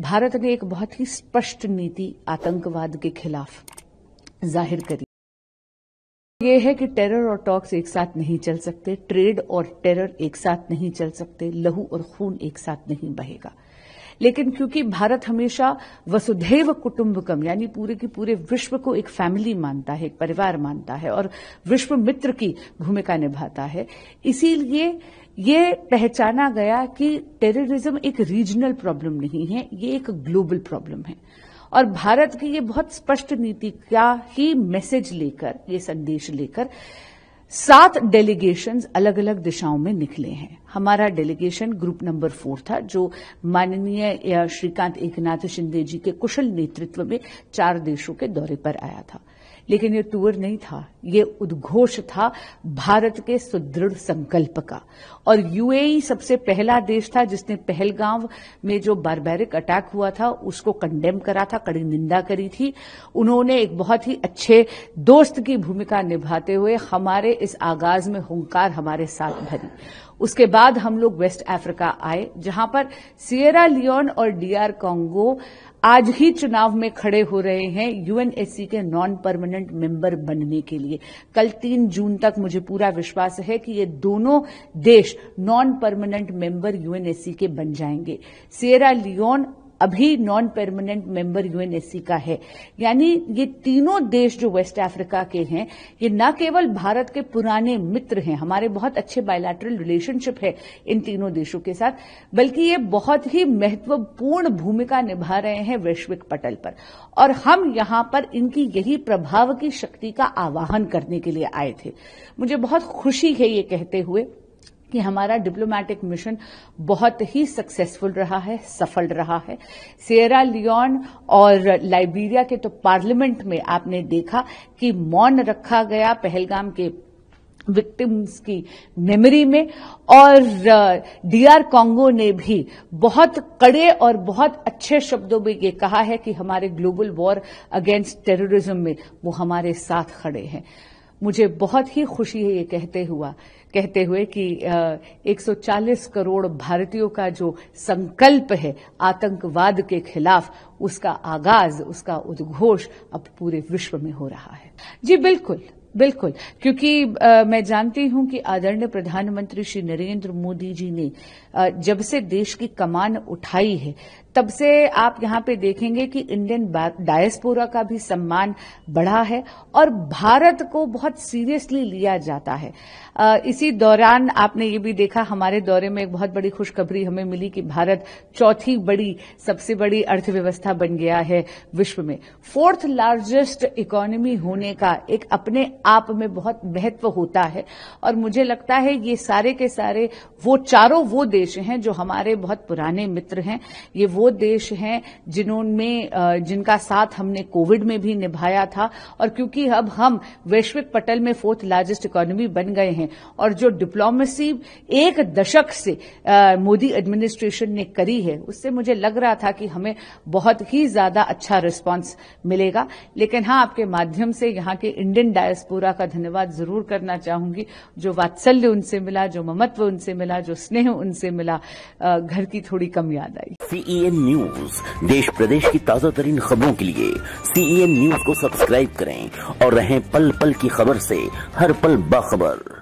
भारत ने एक बहुत ही स्पष्ट नीति आतंकवाद के खिलाफ जाहिर करी। ये है कि टेरर और टॉक्स एक साथ नहीं चल सकते, ट्रेड और टेरर एक साथ नहीं चल सकते, लहू और खून एक साथ नहीं बहेगा। लेकिन क्योंकि भारत हमेशा वसुधैव कुटुंबकम यानी पूरे की पूरे विश्व को एक फैमिली मानता है, एक परिवार मानता है और विश्व मित्र की भूमिका निभाता है, इसीलिए ये पहचाना गया कि टेररिज्म एक रीजनल प्रॉब्लम नहीं है, ये एक ग्लोबल प्रॉब्लम है। और भारत की ये बहुत स्पष्ट नीति का ही मैसेज लेकर, ये संदेश लेकर 7 डेलीगेशंस अलग अलग दिशाओं में निकले हैं। हमारा डेलीगेशन ग्रुप नंबर 4 था, जो माननीय श्रीकांत एकनाथ शिंदे जी के कुशल नेतृत्व में 4 देशों के दौरे पर आया था। लेकिन ये टूर नहीं था, ये उद्घोष था भारत के सुदृढ़ संकल्प का। और यूएई सबसे पहला देश था जिसने पहलगांव में जो बारबैरिक अटैक हुआ था उसको कंडेम करा था, कड़ी निंदा करी थी। उन्होंने एक बहुत ही अच्छे दोस्त की भूमिका निभाते हुए हमारे इस आगाज में हुंकार हमारे साथ भरी। उसके बाद हम लोग वेस्ट अफ्रीका आए, जहां पर सिएरा लियोन और डीआर कांगो आज ही चुनाव में खड़े हो रहे हैं यूएनएससी के नॉन परमानेंट मेंबर बनने के लिए। कल 3 जून तक मुझे पूरा विश्वास है कि ये दोनों देश नॉन परमानेंट मेंबर यूएनएससी के बन जाएंगे। सिएरा लियोन अभी नॉन परमानेंट मेंबर यूएनएससी का है, यानी ये तीनों देश जो वेस्ट अफ्रीका के हैं, ये न केवल भारत के पुराने मित्र हैं, हमारे बहुत अच्छे बायलैटरल रिलेशनशिप है इन तीनों देशों के साथ, बल्कि ये बहुत ही महत्वपूर्ण भूमिका निभा रहे हैं वैश्विक पटल पर। और हम यहां पर इनकी यही प्रभाव की शक्ति का आवाहन करने के लिए आए थे। मुझे बहुत खुशी है ये कहते हुए कि हमारा डिप्लोमैटिक मिशन बहुत ही सक्सेसफुल रहा है, सफल रहा है। सिएरा लियोन और लाइबेरिया के तो पार्लियामेंट में आपने देखा कि मौन रखा गया पहलगाम के विक्टिम्स की मेमोरी में, और डीआर कांगो ने भी बहुत कड़े और बहुत अच्छे शब्दों में ये कहा है कि हमारे ग्लोबल वॉर अगेंस्ट टेररिज्म में वो हमारे साथ खड़े हैं। मुझे बहुत ही खुशी है ये कहते हुए कि 140 करोड़ भारतीयों का जो संकल्प है आतंकवाद के खिलाफ, उसका आगाज, उसका उद्घोष अब पूरे विश्व में हो रहा है। जी बिल्कुल, क्योंकि मैं जानती हूं कि आदरणीय प्रधानमंत्री श्री नरेंद्र मोदी जी ने जब से देश की कमान उठाई है, तब से आप यहां पे देखेंगे कि इंडियन डायस्पोरा का भी सम्मान बढ़ा है और भारत को बहुत सीरियसली लिया जाता है। इसी दौरान आपने ये भी देखा, हमारे दौरे में एक बहुत बड़ी खुशखबरी हमें मिली कि भारत चौथी सबसे बड़ी अर्थव्यवस्था बन गया है विश्व में। 4th लार्जेस्ट इकोनॉमी होने का एक अपने आप में बहुत महत्व होता है। और मुझे लगता है ये सारे के सारे वो चारों वो देश हैं जो हमारे बहुत पुराने मित्र हैं। ये वो देश हैं जिनका साथ हमने कोविड में भी निभाया था। और क्योंकि अब हम वैश्विक पटल में 4th लार्जेस्ट इकोनॉमी बन गए हैं और जो डिप्लोमेसी 1 दशक से मोदी एडमिनिस्ट्रेशन ने करी है, उससे मुझे लग रहा था कि हमें बहुत ही ज्यादा अच्छा रिस्पांस मिलेगा। लेकिन हाँ, आपके माध्यम से यहाँ के इंडियन डायस्पोरा का धन्यवाद जरूर करना चाहूंगी। जो वात्सल्य उनसे मिला, जो ममत्व उनसे मिला, जो स्नेह उनसे मिला, घर की थोड़ी कम याद आई। CEN न्यूज, देश प्रदेश की ताजा तरीन खबरों के लिए CEN न्यूज को सब्सक्राइब करें और रहें पल पल की खबर से हर पल बाखबर।